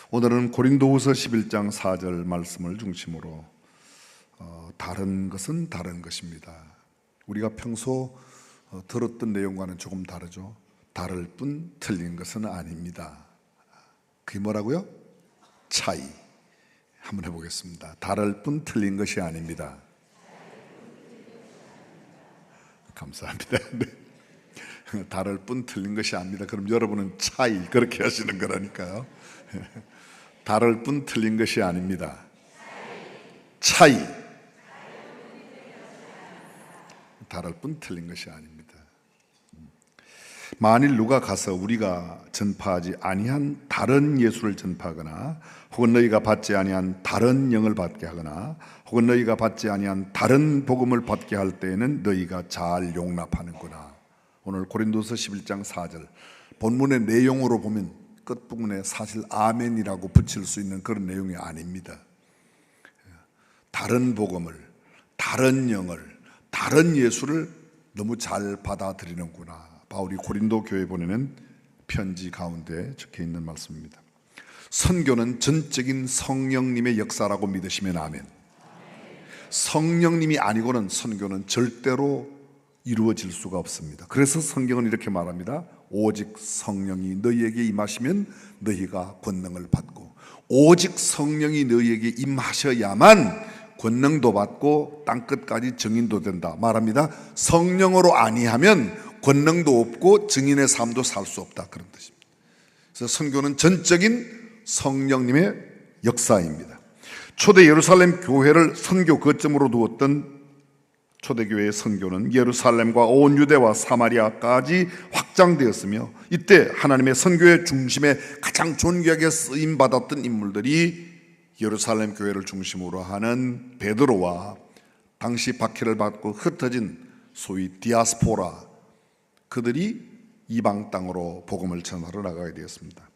오늘은 고린도후서 11장 4절 말씀을 중심으로 다른 것은 다른 것입니다. 우리가 평소 들었던 내용과는 조금 다르죠. 다를 뿐 틀린 것은 아닙니다. 그게 뭐라고요? 차이. 한번 해보겠습니다. 다를 뿐 틀린 것이 아닙니다. 감사합니다. 네. 다를 뿐 틀린 것이 아닙니다. 그럼 여러분은 차이 그렇게 하시는 거라니까요. 다를 뿐 틀린 것이 아닙니다. 차이. 다를 뿐 틀린 것이 아닙니다. 만일 누가 가서 우리가 전파하지 아니한 다른 예수를 전파하거나 혹은 너희가 받지 아니한 다른 영을 받게 하거나 혹은 너희가 받지 아니한 다른 복음을 받게 할 때에는 너희가 잘 용납하는구나. 오늘 고린도서 11장 4절 본문의 내용으로 보면 끝부분에 사실 아멘이라고 붙일 수 있는 그런 내용이 아닙니다. 다른 복음을, 다른 영을, 다른 예수를 너무 잘 받아들이는구나. 바울이 고린도 교회에 보내는 편지 가운데 적혀 있는 말씀입니다. 선교는 전적인 성령님의 역사라고 믿으시면 아멘. 성령님이 아니고는 선교는 절대로 이루어질 수가 없습니다. 그래서 성경은 이렇게 말합니다. 오직 성령이 너희에게 임하시면 너희가 권능을 받고, 오직 성령이 너희에게 임하셔야만 권능도 받고 땅끝까지 증인도 된다 말합니다. 성령으로 아니하면 권능도 없고 증인의 삶도 살 수 없다, 그런 뜻입니다. 그래서 선교는 전적인 성령님의 역사입니다. 초대 예루살렘 교회를 선교 거점으로 두었던 초대교회의 선교는 예루살렘과 온 유대와 사마리아까지 확장되었으며, 이때 하나님의 선교의 중심에 가장 존귀하게 쓰임받았던 인물들이 예루살렘 교회를 중심으로 하는 베드로와 당시 박해를 받고 흩어진 소위 디아스포라, 그들이 이방 땅으로 복음을 전하러 나가게 되었습니다.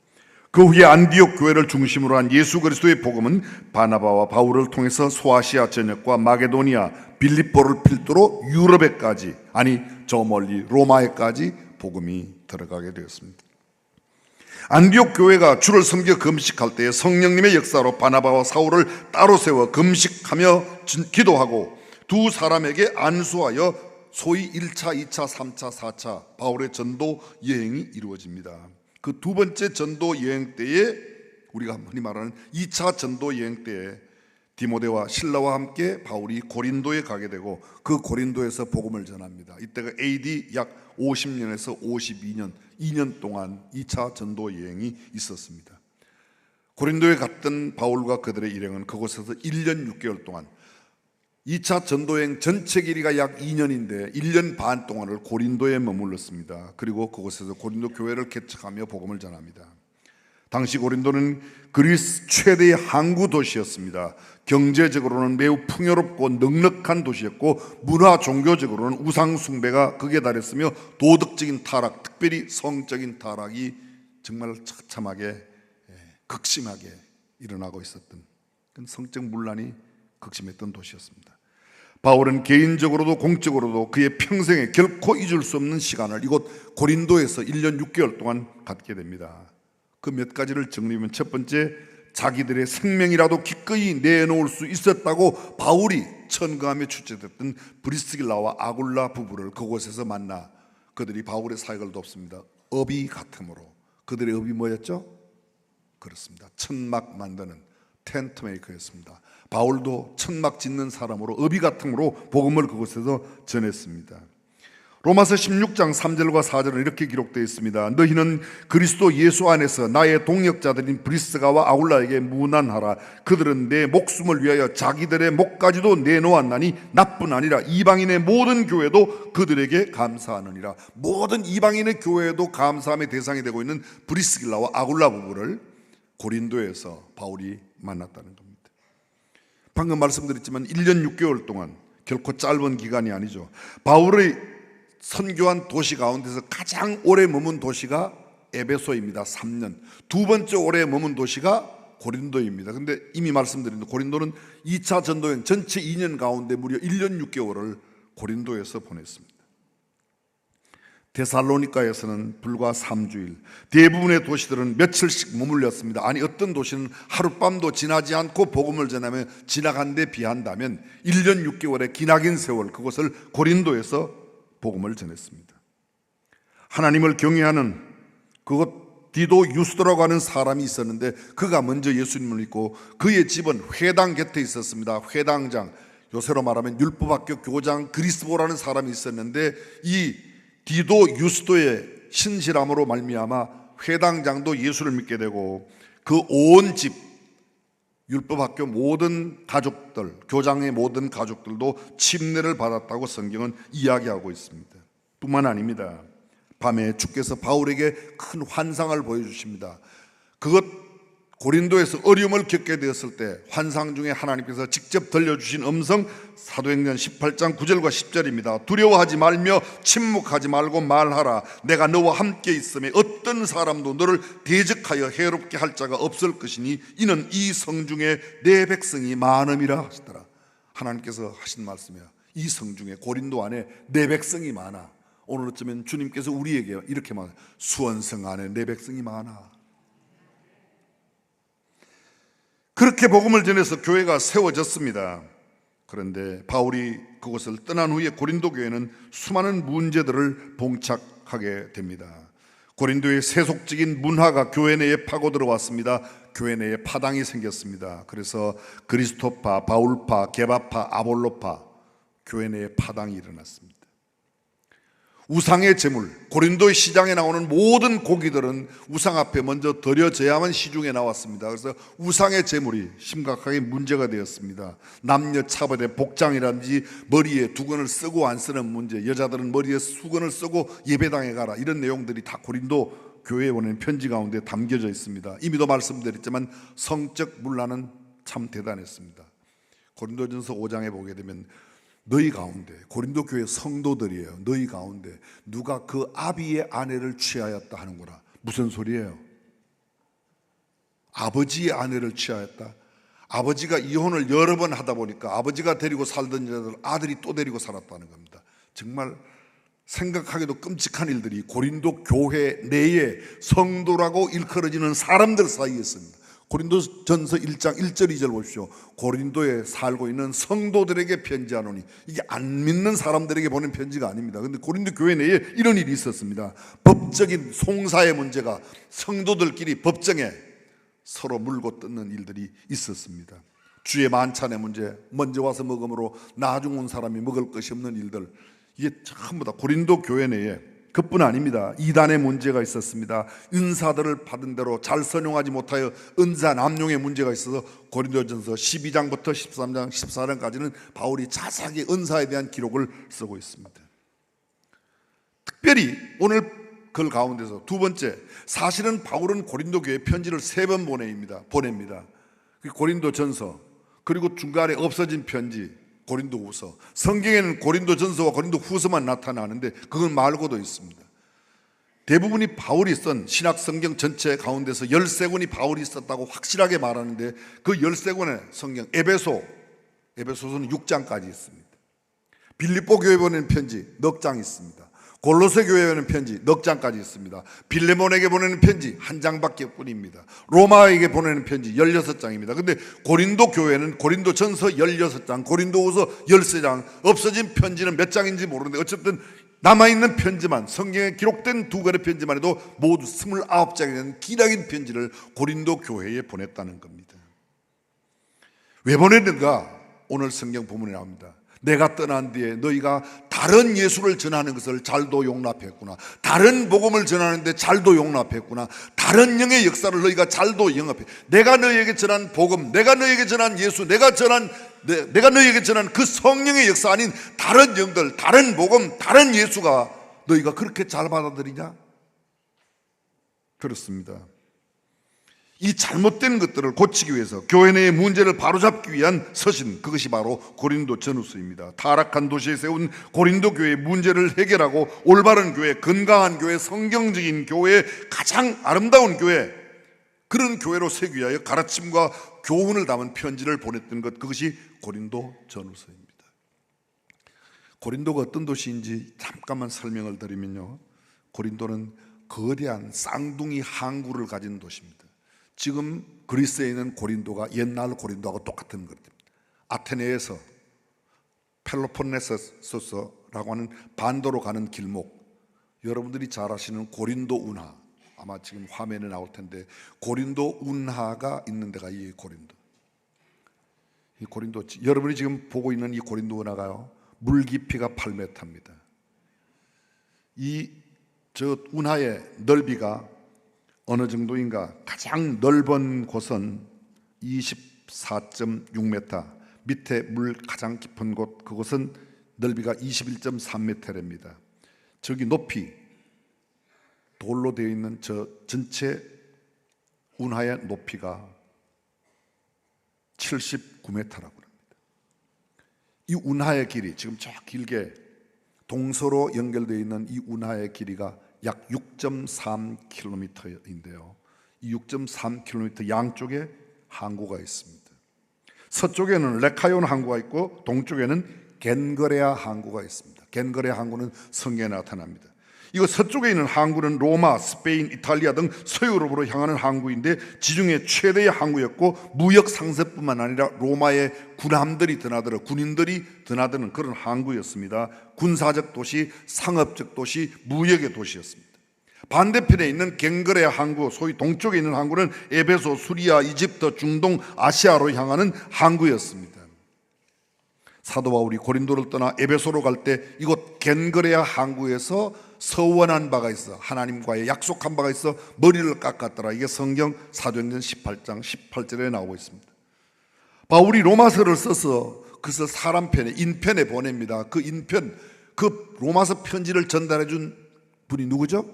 그 후에 안디옥 교회를 중심으로 한 예수 그리스도의 복음은 바나바와 바울을 통해서 소아시아 전역과 마게도니아, 빌립보를 필두로 유럽에까지, 아니 저 멀리 로마에까지 복음이 들어가게 되었습니다. 안디옥 교회가 주를 섬겨 금식할 때에 성령님의 역사로 바나바와 사울을 따로 세워 금식하며 기도하고 두 사람에게 안수하여 소위 1차, 2차, 3차, 4차 바울의 전도 여행이 이루어집니다. 그 두 번째 전도 여행 때에, 우리가 흔히 말하는 2차 전도 여행 때에 디모데와 실라와 함께 바울이 고린도에 가게 되고 그 고린도에서 복음을 전합니다. 이때가 AD 약 50년에서 52년, 2년 동안 2차 전도 여행이 있었습니다. 고린도에 갔던 바울과 그들의 일행은 그곳에서 1년 6개월 동안, 2차 전도여행 전체 길이가 약 2년인데 1년 반 동안을 고린도에 머물렀습니다. 그리고 그곳에서 고린도 교회를 개척하며 복음을 전합니다. 당시 고린도는 그리스 최대의 항구 도시였습니다. 경제적으로는 매우 풍요롭고 넉넉한 도시였고, 문화 종교적으로는 우상 숭배가 극에 달했으며 도덕적인 타락, 특별히 성적인 타락이 정말 처참하게 극심하게 일어나고 있었던, 성적 문란이 극심했던 도시였습니다. 바울은 개인적으로도 공적으로도 그의 평생에 결코 잊을 수 없는 시간을 이곳 고린도에서 1년 6개월 동안 갖게 됩니다. 그 몇 가지를 정리하면, 첫 번째, 자기들의 생명이라도 기꺼이 내놓을 수 있었다고 바울이 천거함에 출제됐던 브리스길라와 아굴라 부부를 그곳에서 만나 그들이 바울의 사역을 돕습니다. 업이 같음으로. 그들의 업이 뭐였죠? 그렇습니다. 천막 만드는 텐트 메이커였습니다. 바울도 천막 짓는 사람으로 업이 같음으로 복음을 그곳에서 전했습니다. 로마서 16장 3절과 4절은 이렇게 기록되어 있습니다. 너희는 그리스도 예수 안에서 나의 동역자들인 브리스가와 아굴라에게 무난하라. 그들은 내 목숨을 위하여 자기들의 목까지도 내놓았나니 나뿐 아니라 이방인의 모든 교회도 그들에게 감사하느니라. 모든 이방인의 교회도 감사함의 대상이 되고 있는 브리스길라와 아굴라 부부를 고린도에서 바울이 만났다는 겁니다. 방금 말씀드렸지만 1년 6개월 동안, 결코 짧은 기간이 아니죠. 바울의 선교한 도시 가운데서 가장 오래 머문 도시가 에베소입니다. 3년. 두 번째 오래 머문 도시가 고린도입니다. 근데 이미 말씀드린 고린도는 2차 전도여행 전체 2년 가운데 무려 1년 6개월을 고린도에서 보냈습니다. 데살로니가에서는 불과 3주일, 대부분의 도시들은 며칠씩 머물렀습니다. 아니, 어떤 도시는 하룻밤도 지나지 않고 복음을 전하며 지나간 데 비한다면 1년 6개월의 기나긴 세월, 그것을 고린도에서 복음을 전했습니다. 하나님을 경외하는 그곳 디도 유스도라고 하는 사람이 있었는데, 그가 먼저 예수님을 믿고 그의 집은 회당 곁에 있었습니다. 회당장, 요새로 말하면 율법학교 교장 그리스도라는 사람이 있었는데, 이 디도 유스도의 신실함으로 말미암아 회당장도 예수를 믿게 되고, 그 온 집, 율법학교 모든 가족들, 교장의 모든 가족들도 침례를 받았다고 성경은 이야기하고 있습니다. 뿐만 아닙니다. 밤에 주께서 바울에게 큰 환상을 보여주십니다. 그것 고린도에서 어려움을 겪게 되었을 때 환상 중에 하나님께서 직접 들려주신 음성, 사도행전 18장 9절과 10절입니다. 두려워하지 말며 침묵하지 말고 말하라. 내가 너와 함께 있음에 어떤 사람도 너를 대적하여 해롭게 할 자가 없을 것이니 이는 이 성중에 내 백성이 많음이라 하시더라. 하나님께서 하신 말씀이야. 이 성중에, 고린도 안에 내 백성이 많아. 오늘 어쩌면 주님께서 우리에게 이렇게 말해요. 수원성 안에 내 백성이 많아. 그렇게 복음을 전해서 교회가 세워졌습니다. 그런데 바울이 그곳을 떠난 후에 고린도 교회는 수많은 문제들을 봉착하게 됩니다. 고린도의 세속적인 문화가 교회 내에 파고 들어왔습니다. 교회 내에 파당이 생겼습니다. 그래서 그리스도파, 바울파, 게바파, 아볼로파, 교회 내에 파당이 일어났습니다. 우상의 제물, 고린도의 시장에 나오는 모든 고기들은 우상 앞에 먼저 드려져야만 시중에 나왔습니다. 그래서 우상의 제물이 심각하게 문제가 되었습니다. 남녀 차별의 복장이라든지 머리에 두건을 쓰고 안 쓰는 문제, 여자들은 머리에 수건을 쓰고 예배당에 가라, 이런 내용들이 다 고린도 교회에 보낸 편지 가운데 담겨져 있습니다. 이미도 말씀드렸지만 성적 문화는 참 대단했습니다. 고린도전서 5장에 보게 되면 너희 가운데, 고린도 교회 성도들이에요. 너희 가운데 누가 그 아비의 아내를 취하였다 하는구나. 무슨 소리예요? 아버지의 아내를 취하였다. 아버지가 이혼을 여러 번 하다 보니까 아버지가 데리고 살던 여자들 아들이 또 데리고 살았다는 겁니다. 정말 생각하기도 끔찍한 일들이 고린도 교회 내에 성도라고 일컬어지는 사람들 사이에 있습니다. 고린도전서 1장 1절 2절 보십시오. 고린도에 살고 있는 성도들에게 편지하노니, 이게 안 믿는 사람들에게 보낸 편지가 아닙니다. 그런데 고린도 교회 내에 이런 일이 있었습니다. 법적인 송사의 문제가, 성도들끼리 법정에 서로 물고 뜯는 일들이 있었습니다. 주의 만찬의 문제, 먼저 와서 먹음으로 나중 온 사람이 먹을 것이 없는 일들, 이게 전부 다 고린도 교회 내에, 그뿐 아닙니다. 이단의 문제가 있었습니다. 은사들을 받은 대로 잘 선용하지 못하여 은사 남용의 문제가 있어서 고린도전서 12장부터 13장 14장까지는 바울이 자세하게 은사에 대한 기록을 쓰고 있습니다. 특별히 오늘 글 가운데서 두 번째, 사실은 바울은 고린도 교회에 편지를 3번 보냅니다. 고린도전서, 그리고 중간에 없어진 편지 고린도후서. 성경에는 고린도전서와 고린도후서만 나타나는데 그건 말고도 있습니다. 대부분이 바울이 쓴 신약 성경 전체 가운데서 13권이 바울이 썼다고 확실하게 말하는데, 그 13권의 성경, 에베소서는 6장까지 있습니다. 빌립보 교회에 보낸 편지 넉 장 있습니다. 골로새 교회에 보낸 편지 넉 장까지 있습니다. 빌레몬에게 보내는 편지 1장밖에 뿐입니다. 로마에게 보내는 편지 16장입니다. 근데 고린도 교회는 고린도전서 16장, 고린도후서 13장, 없어진 편지는 몇 장인지 모르는데 어쨌든 남아있는 편지만, 성경에 기록된 2권의 편지만 해도 모두 29장이 되는 기나긴 편지를 고린도 교회에 보냈다는 겁니다. 왜 보냈는가? 오늘 성경 본문에 나옵니다. 내가 떠난 뒤에 너희가 다른 예수를 전하는 것을 잘도 용납했구나. 다른 복음을 전하는데 잘도 용납했구나. 다른 영의 역사를 너희가 잘도 영합해. 내가 너희에게 전한 복음, 내가 너희에게 전한 예수, 내가 너희에게 전한 그 성령의 역사 아닌 다른 영들, 다른 복음, 다른 예수가 너희가 그렇게 잘 받아들이냐? 그렇습니다. 이 잘못된 것들을 고치기 위해서 교회 내의 문제를 바로잡기 위한 서신, 그것이 바로 고린도 전후서입니다. 타락한 도시에 세운 고린도 교회의 문제를 해결하고 올바른 교회, 건강한 교회, 성경적인 교회, 가장 아름다운 교회, 그런 교회로 세우기 위하여 가르침과 교훈을 담은 편지를 보냈던 것, 그것이 고린도 전후서입니다. 고린도가 어떤 도시인지 잠깐만 설명을 드리면요, 고린도는 거대한 쌍둥이 항구를 가진 도시입니다. 지금 그리스에 있는 고린도가 옛날 고린도하고 똑같은 것입니다. 아테네에서 펠로폰네소스라고 하는 반도로 가는 길목, 여러분들이 잘 아시는 고린도 운하, 아마 지금 화면에 나올 텐데 고린도 운하가 있는 데가 이 고린도. 이 고린도, 여러분이 지금 보고 있는 이 고린도 운하가요, 물 깊이가 8m입니다. 저 운하의 넓이가 어느 정도인가? 가장 넓은 곳은 24.6m, 밑에 물 가장 깊은 곳, 그곳은 넓이가 21.3m랍니다. 저기 높이 돌로 되어 있는 저 전체 운하의 높이가 79m라고 합니다. 이 운하의 길이 지금 저 길게 동서로 연결되어 있는 이 운하의 길이가 약 6.3km인데요. 이 6.3km 양쪽에 항구가 있습니다. 서쪽에는 레카이온 항구가 있고 동쪽에는 겐거레아 항구가 있습니다. 겐거레아 항구는 성경에 나타납니다. 이거 서쪽에 있는 항구는 로마, 스페인, 이탈리아 등 서유럽으로 향하는 항구인데 지중해 최대의 항구였고 무역 상세뿐만 아니라 로마의 군함들이 드나들어 군인들이 드나드는 그런 항구였습니다. 군사적 도시, 상업적 도시, 무역의 도시였습니다. 반대편에 있는 겐거레아 항구, 소위 동쪽에 있는 항구는 에베소, 수리아, 이집트, 중동, 아시아로 향하는 항구였습니다. 사도 바울이 고린도를 떠나 에베소로 갈 때 이곳 겐거레아 항구에서 서원한 바가 있어, 하나님과의 약속한 바가 있어 머리를 깎았더라. 이게 성경 사도행전 18장 18절에 나오고 있습니다. 바울이 로마서를 써서 그것을 사람 편에, 인편에 보냅니다. 그 인편, 그 로마서 편지를 전달해 준 분이 누구죠?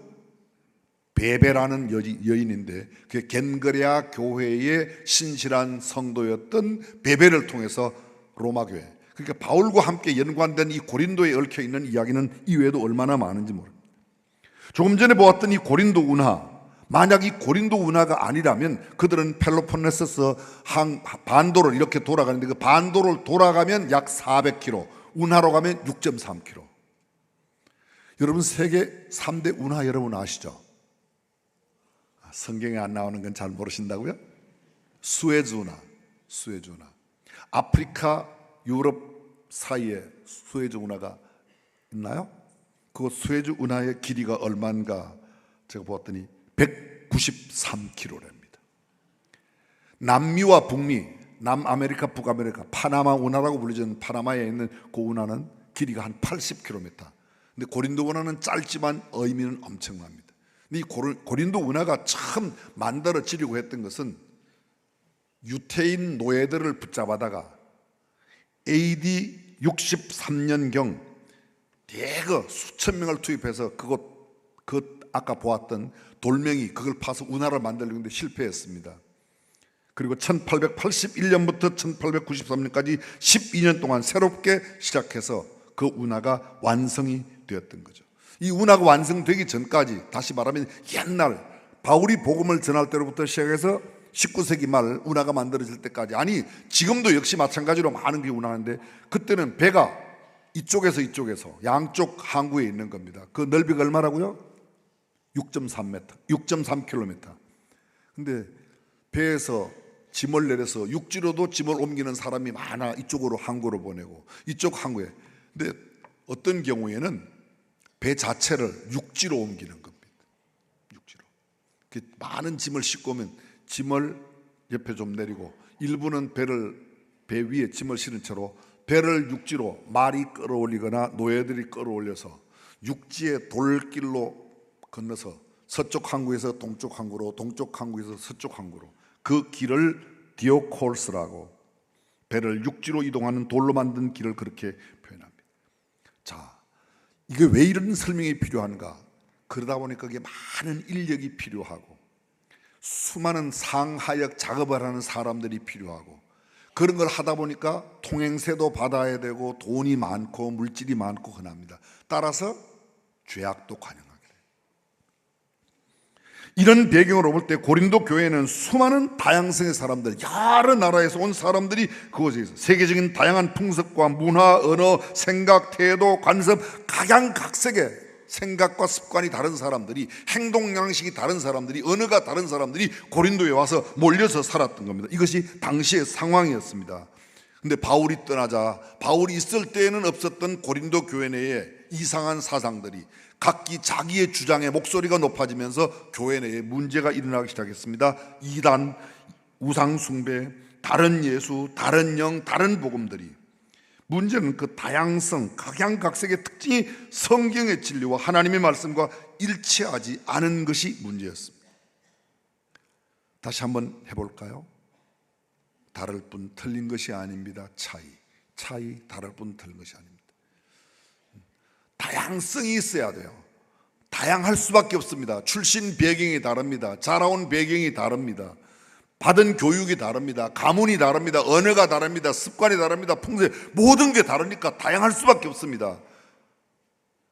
베베라는 여인인데 그 겐거레아 교회의 신실한 성도였던 베베를 통해서 로마 교회, 그러니까 바울과 함께 연관된 이 고린도에 얽혀 있는 이야기는 이외에도 얼마나 많은지 모릅니다. 조금 전에 보았던 이 고린도 운하, 만약 이 고린도 운하가 아니라면 그들은 펠로폰네소스 반도를 이렇게 돌아가는데 그 반도를 돌아가면 약 400km, 운하로 가면 6.3km. 여러분 세계 3대 운하 여러분 아시죠? 성경에 안 나오는 건 잘 모르신다고요? 수에즈 운하, 수에즈 운하. 아프리카, 유럽 사이에 수에즈 운하가 있나요? 그 수에즈 운하의 길이가 얼마인가 제가 보았더니 193km랍니다. 남미와 북미, 남아메리카, 북아메리카, 파나마 운하라고 불리는 파나마에 있는 그 운하는 길이가 한 80km. 근데 고린도 운하는 짧지만 의미는 엄청납니다. 근데 이 고린도 운하가 처음 만들어지려고 했던 것은 유태인 노예들을 붙잡아다가 AD 63년경 대거 수천 명을 투입해서 그 아까 보았던 돌멩이 그걸 파서 운하를 만들려고 했는데 실패했습니다. 그리고 1881년부터 1893년까지 12년 동안 새롭게 시작해서 그 운하가 완성이 되었던 거죠. 이 운하가 완성되기 전까지, 다시 말하면 옛날 바울이 복음을 전할 때로부터 시작해서 19세기 말 운하가 만들어질 때까지, 아니 지금도 역시 마찬가지로 많은 게 운하인데 그때는 배가 이쪽에서 양쪽 항구에 있는 겁니다. 그 넓이가 얼마라고요? 6.3m, 6.3km. 근데 배에서 짐을 내려서 육지로도 짐을 옮기는 사람이 많아. 이쪽으로 항구로 보내고 이쪽 항구에. 근데 어떤 경우에는 배 자체를 육지로 옮기는 겁니다. 육지로. 많은 짐을 싣고 오면 짐을 옆에 좀 내리고 일부는 배 위에 짐을 실은 채로 배를 육지로 말이 끌어올리거나 노예들이 끌어올려서 육지의 돌길로 건너서 서쪽 항구에서 동쪽 항구로, 동쪽 항구에서 서쪽 항구로, 그 길을 디오콜스라고, 배를 육지로 이동하는 돌로 만든 길을 그렇게 표현합니다. 자, 이게 왜 이런 설명이 필요한가? 그러다 보니까 그게 많은 인력이 필요하고 수많은 상하역 작업을 하는 사람들이 필요하고 그런 걸 하다 보니까 통행세도 받아야 되고 돈이 많고 물질이 많고 흔합니다. 따라서 죄악도 가능하게 돼요. 이런 배경으로 볼 때 고린도 교회는 수많은 다양성의 사람들, 여러 나라에서 온 사람들이 그곳에 있어요. 세계적인 다양한 풍습과 문화, 언어, 생각, 태도, 관습, 각양각색의 생각과 습관이 다른 사람들이, 행동 양식이 다른 사람들이, 언어가 다른 사람들이 고린도에 와서 몰려서 살았던 겁니다. 이것이 당시의 상황이었습니다. 근데 바울이 떠나자, 바울이 있을 때에는 없었던 고린도 교회 내에 이상한 사상들이, 각기 자기의 주장에 목소리가 높아지면서 교회 내에 문제가 일어나기 시작했습니다. 이단, 우상숭배, 다른 예수, 다른 영, 다른 복음들이. 문제는 그 다양성, 각양각색의 특징이 성경의 진리와 하나님의 말씀과 일치하지 않은 것이 문제였습니다. 다시 한번 해볼까요? 다를 뿐 틀린 것이 아닙니다. 차이 다를 뿐 틀린 것이 아닙니다. 다양성이 있어야 돼요. 다양할 수밖에 없습니다. 출신 배경이 다릅니다. 자라온 배경이 다릅니다. 받은 교육이 다릅니다. 가문이 다릅니다. 언어가 다릅니다. 습관이 다릅니다. 풍세, 모든 게 다르니까 다양할 수밖에 없습니다.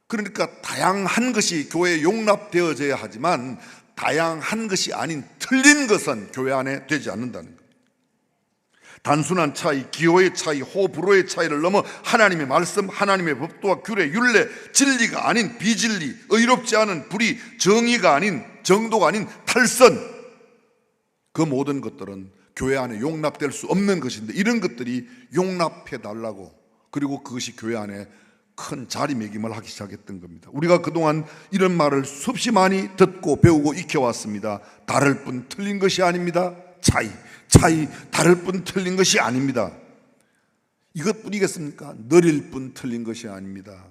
그러니까 다양한 것이 교회에 용납되어져야 하지만 다양한 것이 아닌 틀린 것은 교회 안에 되지 않는다는 거예요. 단순한 차이, 기호의 차이, 호불호의 차이를 넘어 하나님의 말씀, 하나님의 법도와 규례, 율례, 진리가 아닌 비진리, 의롭지 않은 불의, 정의가 아닌, 정도가 아닌 탈선, 그 모든 것들은 교회 안에 용납될 수 없는 것인데, 이런 것들이 용납해 달라고, 그리고 그것이 교회 안에 큰 자리매김을 하기 시작했던 겁니다. 우리가 그동안 이런 말을 수없이 많이 듣고 배우고 익혀왔습니다. 다를 뿐 틀린 것이 아닙니다. 차이 다를 뿐 틀린 것이 아닙니다. 이것뿐이겠습니까? 느릴 뿐 틀린 것이 아닙니다.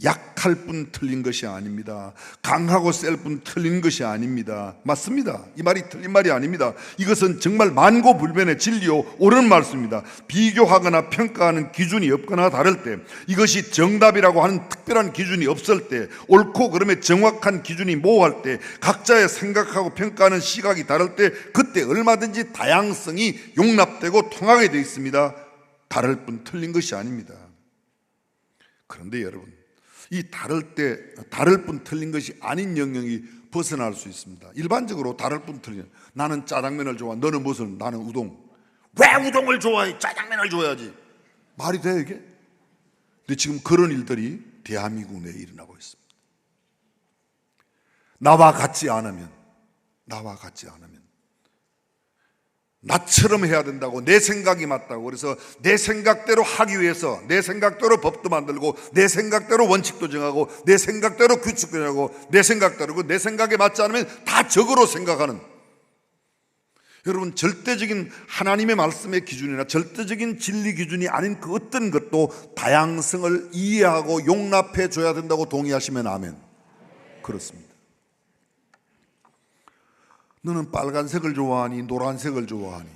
약할 뿐 틀린 것이 아닙니다. 강하고 셀 뿐 틀린 것이 아닙니다. 맞습니다. 이 말이 틀린 말이 아닙니다. 이것은 정말 만고불변의 진리요 옳은 말씀입니다. 비교하거나 평가하는 기준이 없거나 다를 때, 이것이 정답이라고 하는 특별한 기준이 없을 때, 옳고 그름의 정확한 기준이 모호할 때, 각자의 생각하고 평가하는 시각이 다를 때, 그때 얼마든지 다양성이 용납되고 통하게 되어 있습니다. 다를 뿐 틀린 것이 아닙니다. 그런데 여러분, 이 다를 뿐 틀린 것이 아닌 영역이 벗어날 수 있습니다. 일반적으로 다를 뿐 틀린, 나는 짜장면을 좋아해, 너는 무슨, 나는 우동. 왜 우동을 좋아해? 짜장면을 좋아해야지. 말이 돼 이게? 근데 지금 그런 일들이 대한민국 내에 일어나고 있습니다. 나와 같지 않으면, 나처럼 해야 된다고, 내 생각이 맞다고, 그래서 내 생각대로 하기 위해서 내 생각대로 법도 만들고, 내 생각대로 원칙도 정하고, 내 생각대로 규칙도 정하고, 내 생각대로, 내 생각에 맞지 않으면 다 적으로 생각하는, 여러분, 절대적인 하나님의 말씀의 기준이나 절대적인 진리 기준이 아닌 그 어떤 것도 다양성을 이해하고 용납해 줘야 된다고 동의하시면 아멘. 그렇습니다. 너는 빨간색을 좋아하니 노란색을 좋아하니?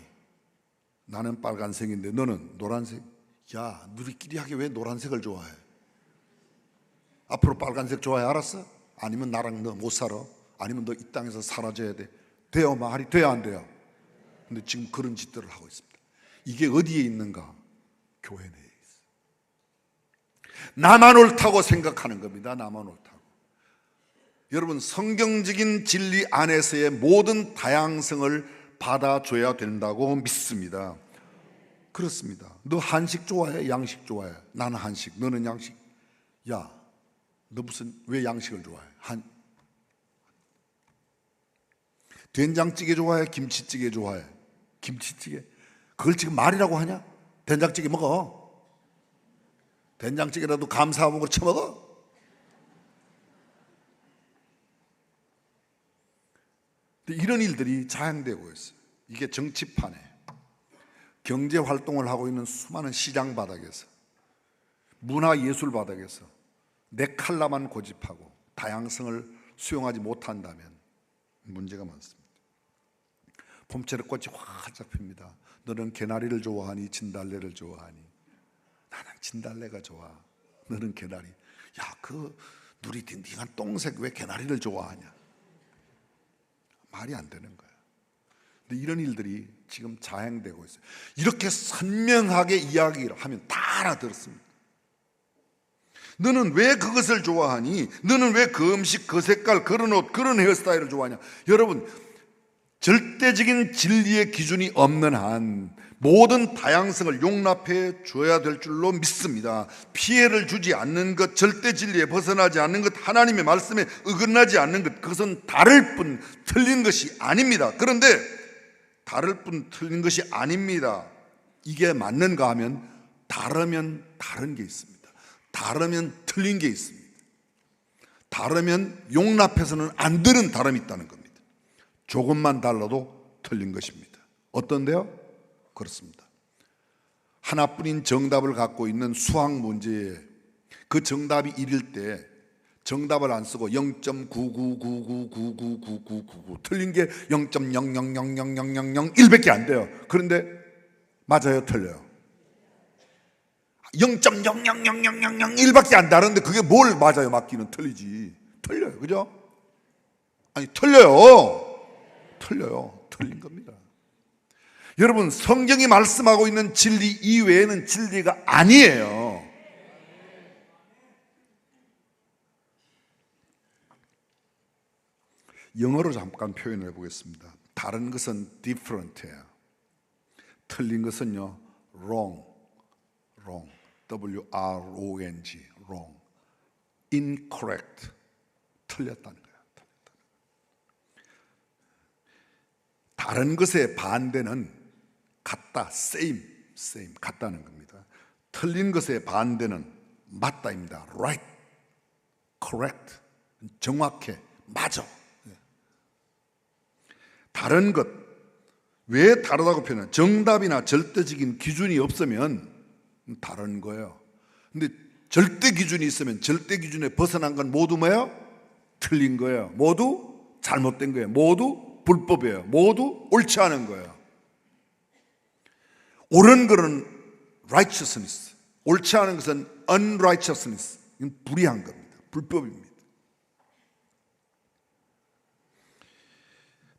나는 빨간색인데 너는 노란색. 야, 너희끼리 하게 왜 노란색을 좋아해? 앞으로 빨간색 좋아해, 알았어? 아니면 나랑 너 못 살아? 아니면 너 이 땅에서 사라져야 돼? 돼요? 말이 돼야 안 돼요? 근데 지금 그런 짓들을 하고 있습니다. 이게 어디에 있는가? 교회 내에 있어요. 나만 옳다고 생각하는 겁니다. 나만 옳다고. 여러분, 성경적인 진리 안에서의 모든 다양성을 받아줘야 된다고 믿습니다. 그렇습니다. 너 한식 좋아해? 양식 좋아해? 나는 한식, 너는 양식. 야, 너 왜 양식을 좋아해? 된장찌개 좋아해? 김치찌개 좋아해? 김치찌개? 그걸 지금 말이라고 하냐? 된장찌개 먹어. 된장찌개라도 감사하고 쳐먹어. 이런 일들이 자행되고 있어요. 이게 정치판에, 경제 활동을 하고 있는 수많은 시장 바닥에서, 문화예술 바닥에서 내 칼라만 고집하고 다양성을 수용하지 못한다면 문제가 많습니다. 봄철에 꽃이 활짝 핍니다. 너는 개나리를 좋아하니 진달래를 좋아하니? 나는 진달래가 좋아. 너는 개나리. 야, 그 누리 딩딩한 똥색 왜 개나리를 좋아하냐? 말이 안 되는 거야. 근데 이런 일들이 지금 자행되고 있어요. 이렇게 선명하게 이야기를 하면 다 알아들었습니다. 너는 왜 그것을 좋아하니? 너는 왜 그 음식, 그 색깔, 그런 옷, 그런 헤어스타일을 좋아하냐? 여러분, 절대적인 진리의 기준이 없는 한 모든 다양성을 용납해 줘야 될 줄로 믿습니다. 피해를 주지 않는 것, 절대 진리에 벗어나지 않는 것, 하나님의 말씀에 어긋나지 않는 것, 그것은 다를 뿐 틀린 것이 아닙니다. 그런데 다를 뿐 틀린 것이 아닙니다. 이게 맞는가 하면 다르면 다른 게 있습니다. 다르면 틀린 게 있습니다. 다르면 용납해서는 안 되는 다름이 있다는 겁니다. 조금만 달라도 틀린 것입니다. 어떤데요? 그렇습니다. 하나뿐인 정답을 갖고 있는 수학 문제에 그 정답이 1일 때 정답을 안 쓰고 0.999999999 틀린 게 0.000000001밖에 안 돼요. 그런데 맞아요, 틀려요? 0.0000001밖에 안 다른데 그게 뭘 맞아요? 맞기는 틀리지. 틀려요, 그죠? 아니, 틀려요. 틀린 겁니다. 여러분, 성경이 말씀하고 있는 진리 이외에는 진리가 아니에요. 영어로 잠깐 표현해 보겠습니다. 다른 것은 different예요. 틀린 것은요, wrong, W-R-O-N-G, wrong, incorrect, 틀렸다는 거예요. 다른 것의 반대는 같다, same, 같다는 겁니다. 틀린 것의 반대는 맞다입니다. right, correct, 정확해, 맞아. 다른 것, 왜 다르다고 표현해요? 정답이나 절대적인 기준이 없으면 다른 거예요. 근데 절대 기준이 있으면 절대 기준에 벗어난 건 모두 뭐예요? 틀린 거예요. 모두 잘못된 거예요. 모두 불법이에요. 모두 옳지 않은 거예요. 옳은 것은 righteousness, 옳지 않은 것은 unrighteousness. 이건 불의한 겁니다. 불법입니다.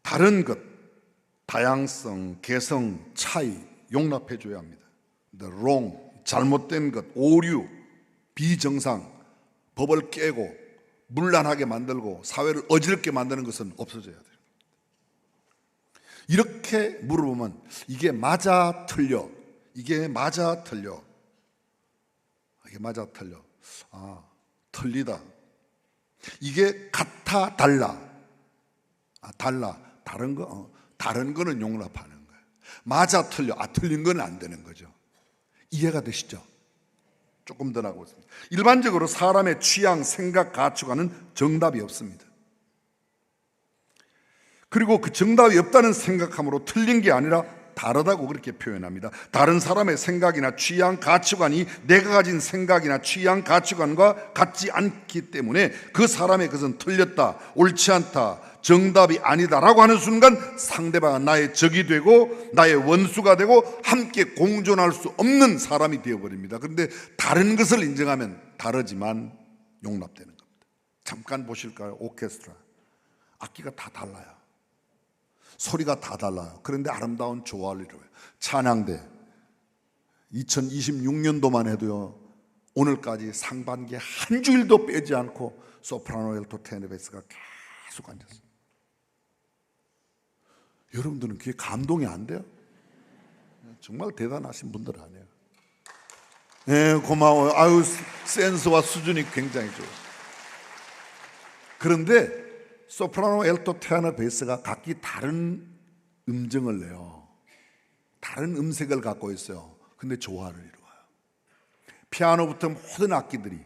다른 것, 다양성, 개성, 차이 용납해 줘야 합니다. The wrong, 잘못된 것, 오류, 비정상, 법을 깨고 문란하게 만들고 사회를 어지럽게 만드는 것은 없어져야 돼요. 이렇게 물어보면 이게 맞아 틀려, 이게 맞아 틀려, 이게 맞아 틀려, 아 틀리다, 이게 같아 달라, 아 달라, 다른 거 다른 거는 용납하는 거예요. 맞아 틀려, 아 틀린 건 안 되는 거죠. 이해가 되시죠? 조금 더 나가고 있습니다. 일반적으로 사람의 취향, 생각, 가치관은 정답이 없습니다. 그리고 그 정답이 없다는 생각함으로 틀린 게 아니라 다르다고 그렇게 표현합니다. 다른 사람의 생각이나 취향, 가치관이 내가 가진 생각이나 취향, 가치관과 같지 않기 때문에 그 사람의 것은 틀렸다, 옳지 않다, 정답이 아니다라고 하는 순간 상대방은 나의 적이 되고 나의 원수가 되고 함께 공존할 수 없는 사람이 되어버립니다. 그런데 다른 것을 인정하면 다르지만 용납되는 겁니다. 잠깐 보실까요? 오케스트라 악기가 다 달라요. 소리가 다 달라요. 그런데 아름다운 조화를 이루어요. 찬양대 2026년도만 해도요, 오늘까지 상반기에 한 주일도 빼지 않고 소프라노, 엘토, 테너, 베이스가 계속 앉았어요. 여러분들은 그게 감동이 안 돼요? 정말 대단하신 분들 아니에요. 네, 고마워요. 아유, 센스와 수준이 굉장히 좋아요. 그런데 소프라노, 엘토, 테너, 베이스가 각기 다른 음정을 내요. 다른 음색을 갖고 있어요. 근데 조화를 이루어요. 피아노부터 모든 악기들이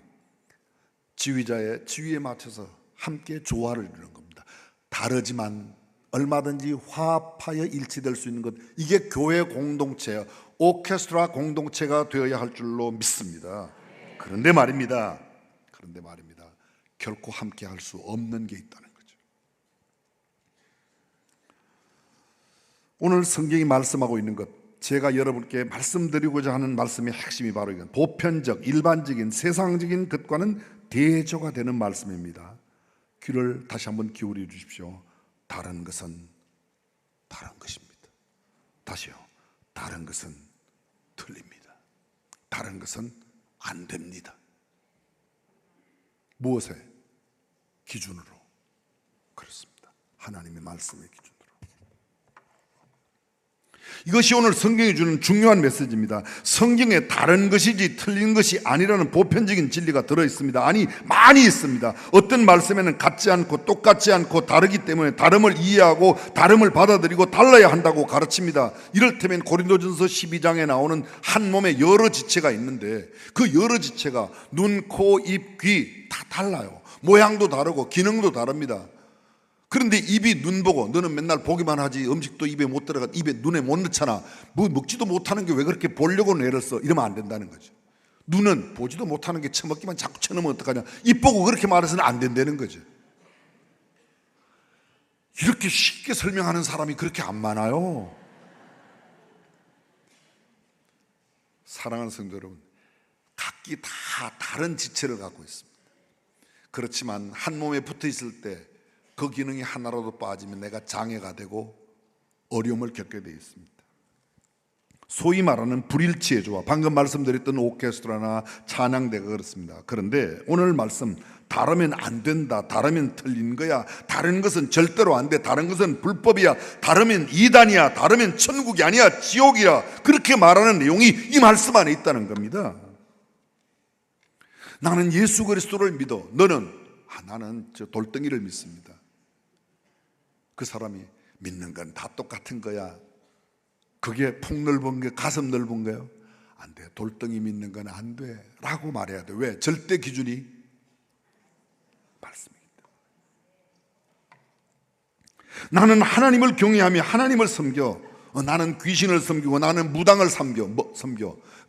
지휘자의 지휘에 맞춰서 함께 조화를 이루는 겁니다. 다르지만 얼마든지 화합하여 일치될 수 있는 것, 이게 교회 공동체예요. 오케스트라 공동체가 되어야 할 줄로 믿습니다. 그런데 말입니다. 결코 함께 할 수 없는 게 있다는 거죠. 오늘 성경이 말씀하고 있는 것, 제가 여러분께 말씀드리고자 하는 말씀의 핵심이 바로 이건 보편적, 일반적인, 세상적인 것과는 대조가 되는 말씀입니다. 귀를 다시 한번 기울여 주십시오. 다른 것은 다른 것입니다. 다시요. 다른 것은 틀립니다. 다른 것은 안 됩니다. 무엇에? 기준으로. 그렇습니다. 하나님의 말씀의 기준으로. 이것이 오늘 성경이 주는 중요한 메시지입니다. 성경에 다른 것이지 틀린 것이 아니라는 보편적인 진리가 들어있습니다. 아니, 많이 있습니다. 어떤 말씀에는 같지 않고 똑같지 않고 다르기 때문에 다름을 이해하고 다름을 받아들이고 달라야 한다고 가르칩니다. 이를테면 고린도전서 12장에 나오는 한 몸에 여러 지체가 있는데 그 여러 지체가 눈, 코, 입, 귀 다 달라요. 모양도 다르고 기능도 다릅니다. 그런데 입이 눈 보고 너는 맨날 보기만 하지 음식도 입에 못 들어가, 입에 눈에 못 넣잖아. 뭐 먹지도 못하는 게 왜 그렇게 보려고 애를 써? 이러면 안 된다는 거죠. 눈은 보지도 못하는 게 처먹기만 자꾸 쳐넣으면 어떡하냐. 입 보고 그렇게 말해서는 안 된다는 거죠. 이렇게 쉽게 설명하는 사람이 그렇게 안 많아요. 사랑하는 성도 여러분, 각기 다 다른 지체를 갖고 있습니다. 그렇지만 한 몸에 붙어 있을 때 그 기능이 하나라도 빠지면 내가 장애가 되고 어려움을 겪게 되어 있습니다. 소위 말하는 불일치의 조화, 방금 말씀드렸던 오케스트라나 찬양대가 그렇습니다. 그런데 오늘 말씀, 다르면 안 된다, 다르면 틀린 거야, 다른 것은 절대로 안 돼, 다른 것은 불법이야, 다르면 이단이야, 다르면 천국이 아니야, 지옥이야, 그렇게 말하는 내용이 이 말씀 안에 있다는 겁니다. 나는 예수 그리스도를 믿어, 너는 나는 저 돌덩이를 믿습니다. 그 사람이 믿는 건 다 똑같은 거야. 그게 폭넓은 게 가슴 넓은 거예요? 안 돼. 돌덩이 믿는 건 안 돼 라고 말해야 돼. 왜? 절대 기준이 말씀입니다. 나는 하나님을 경외하며 하나님을 섬겨. 나는 귀신을 섬기고 나는 무당을 섬겨.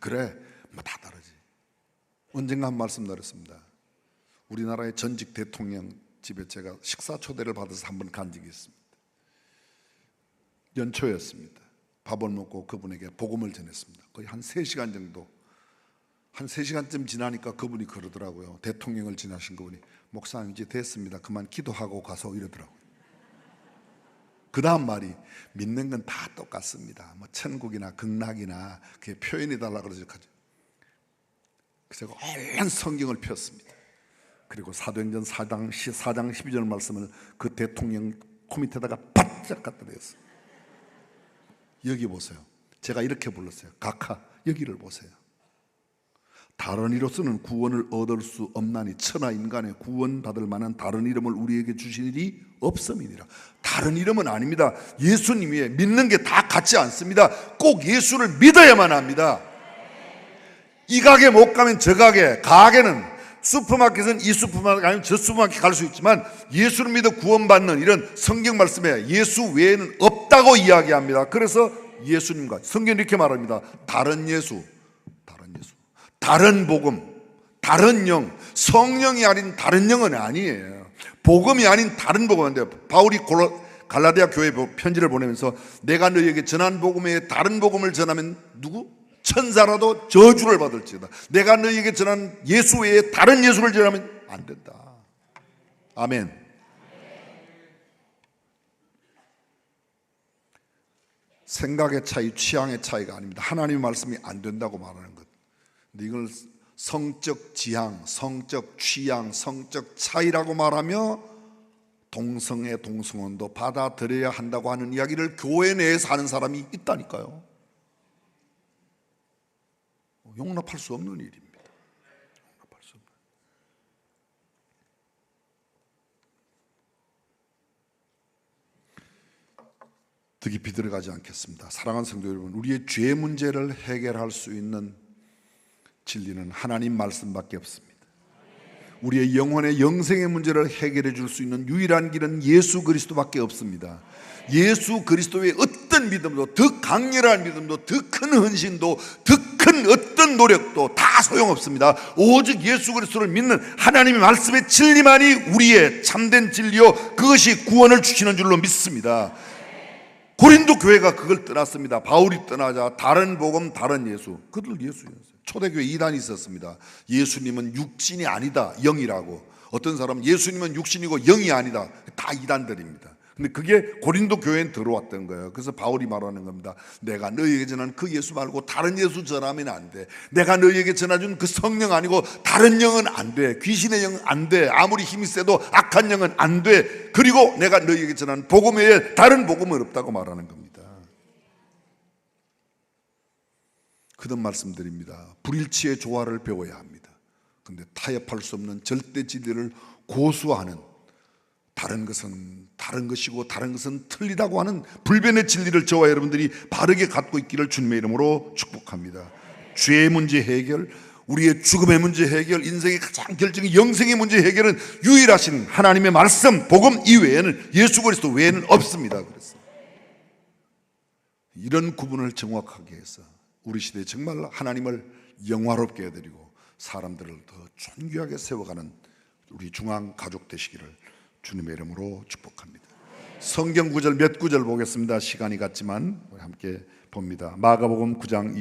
그래, 뭐 다 다르지. 언젠가 한 말씀 드렸습니다. 우리나라의 전직 대통령 집에 제가 식사 초대를 받아서 한번 간 적이 있습니다. 연초였습니다. 밥을 먹고 그분에게 복음을 전했습니다. 거의 한 3시간 정도, 한 3시간쯤 지나니까 그분이 그러더라고요. 대통령을 지나신 그분이, 목사님 이제 됐습니다, 그만 기도하고 가서, 이러더라고요. 그 다음 말이, 믿는 건 다 똑같습니다. 뭐 천국이나 극락이나 그게 표현해 달라고 그러죠. 그래서 제가 얼른 성경을 폈습니다. 그리고 사도행전 4장 12절 말씀을 그 대통령 코 밑에다가 바짝 갖다 대었어요. 여기 보세요. 제가 이렇게 불렀어요. 각하, 여기를 보세요. 다른 이로서는 구원을 얻을 수 없나니 천하 인간의 구원받을 만한 다른 이름을 우리에게 주신 일이 없음이니라. 다른 이름은 아닙니다. 예수님 위에 믿는 게 다 같지 않습니다. 꼭 예수를 믿어야만 합니다. 이 가게 못 가면 저 가게, 가게는 슈퍼마켓은 이 슈퍼마켓 아니면 저 슈퍼마켓 갈 수 있지만 예수를 믿어 구원받는 이런 성경 말씀에 예수 외에는 없다고 이야기합니다. 그래서 예수님과 성경이 이렇게 말합니다. 다른 예수, 다른 복음, 다른 영, 성령이 아닌 다른 영은 아니에요. 복음이 아닌 다른 복음인데, 바울이 갈라디아 교회 편지를 보내면서 내가 너희에게 전한 복음 외에 다른 복음을 전하면 누구? 천사라도 저주를 받을지어다. 내가 너희에게 전한 예수 외에 다른 예수를 전하면 안 된다. 아멘. 생각의 차이, 취향의 차이가 아닙니다. 하나님의 말씀이 안 된다고 말하는 것. 근데 이걸 성적 지향, 성적 취향, 성적 차이라고 말하며 동성애, 동성혼도 받아들여야 한다고 하는 이야기를 교회 내에서 하는 사람이 있다니까요. 용납할 수 없는 일입니다. 용납할 수 없는. 더 깊이 들어가지 않겠습니다. 사랑하는 성도 여러분, 우리의 죄 문제를 해결할 수 있는 진리는 하나님 말씀밖에 없습니다. 우리의 영혼의 영생의 문제를 해결해 줄 수 있는 유일한 길은 예수 그리스도밖에 없습니다. 예수 그리스도의 어떤 믿음도, 더 강렬한 믿음도, 더 큰 헌신도, 더 큰 어떤 노력도 다 소용없습니다. 오직 예수 그리스도를 믿는 하나님의 말씀의 진리만이 우리의 참된 진리요, 그것이 구원을 주시는 줄로 믿습니다. 고린도 교회가 그걸 떠났습니다. 바울이 떠나자 다른 복음, 다른 예수. 그들 예수였어요. 초대교회 이단이 있었습니다. 예수님은 육신이 아니다, 영이라고. 어떤 사람은 예수님은 육신이고 영이 아니다. 다 이단들입니다. 근데 그게 고린도 교회에 들어왔던 거예요. 그래서 바울이 말하는 겁니다. 내가 너희에게 전한 그 예수 말고 다른 예수 전하면 안 돼. 내가 너희에게 전해준 그 성령 아니고 다른 영은 안 돼. 귀신의 영은 안 돼. 아무리 힘이 세도 악한 영은 안 돼. 그리고 내가 너희에게 전한 복음 외에 다른 복음은 없다고 말하는 겁니다. 그런 말씀드립니다. 불일치의 조화를 배워야 합니다. 그런데 타협할 수 없는 절대 진리를 고수하는, 다른 것은 다른 것이고 다른 것은 틀리다고 하는 불변의 진리를 저와 여러분들이 바르게 갖고 있기를 주님의 이름으로 축복합니다. 죄의 문제 해결, 우리의 죽음의 문제 해결, 인생의 가장 결정적인 영생의 문제 해결은 유일하신 하나님의 말씀, 복음 이외에는, 예수 그리스도 외에는 없습니다. 그래서 이런 구분을 정확하게 해서 우리 시대에 정말 하나님을 영화롭게 해드리고 사람들을 더 존귀하게 세워가는 우리 중앙 가족 되시기를 주님의 이름으로 축복합니다. 성경 구절 몇 구절 보겠습니다. 시간이 갔지만 우리 함께 봅니다. 마가복음 9장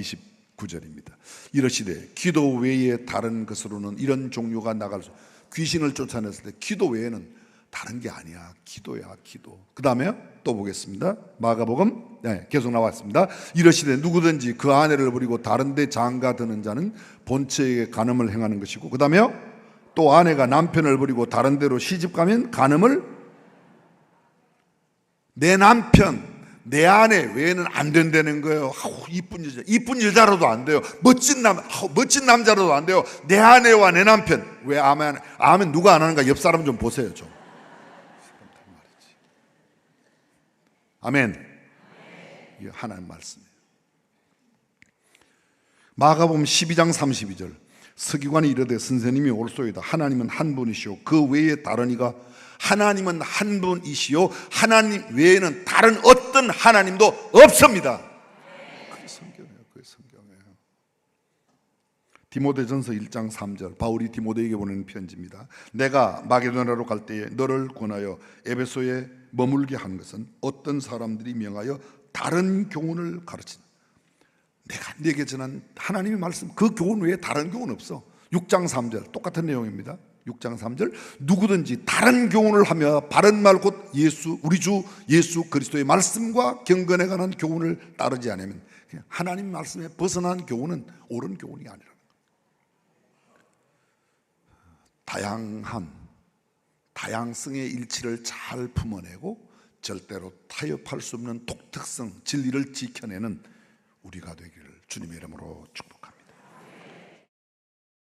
29절입니다. 이러시되 기도 외에 다른 것으로는 이런 종류가 나갈 수, 귀신을 쫓아냈을 때 기도 외에는 다른 게 아니야. 기도야, 기도. 그 다음에 또 보겠습니다. 마가복음 계속 나왔습니다. 이러시되 누구든지 그 아내를 버리고 다른 데 장가 드는 자는 본처에게 간음을 행하는 것이고, 그 다음에요, 또 아내가 남편을 버리고 다른 데로 시집가면 간음을, 내 남편, 내 아내 외에는 안 된다는 거예요. 이쁜 여자로도 안 돼요. 멋진 남자로도 안 돼요. 내 아내와 내 남편. 왜 아멘 누가 안 하는가? 옆 사람 좀 보세요 좀. 아멘. 이게 하나님 말씀이에요. 마가복음 12장 32절. 서기관이 이르되 선생님이 옳소이다. 하나님은 한 분이시오. 그 외에 다른 이가, 하나님은 한 분이시오. 하나님 외에는 다른 어떤 하나님도 없습니다. 그게 성경이에요. 그게 성경이에요. 디모데전서 1장 3절. 바울이 디모데에게 보내는 편지입니다. 내가 마게도냐로 갈 때에 너를 권하여 에베소에 머물게 한 것은 어떤 사람들이 명하여 다른 교훈을 가르친다. 내가 네게 전한 하나님의 말씀, 그 교훈 외에 다른 교훈 없어. 6장 3절 똑같은 내용입니다. 6장 3절 누구든지 다른 교훈을 하며 바른 말 곧 우리 주 예수 그리스도의 말씀과 경건에 관한 교훈을 따르지 않으면 하나님 말씀에 벗어난 교훈은 옳은 교훈이 아니라는 거예요. 다양성의 일치를 잘 품어내고 절대로 타협할 수 없는 독특성, 진리를 지켜내는 우리가 되기를 주님의 이름으로 축복합니다.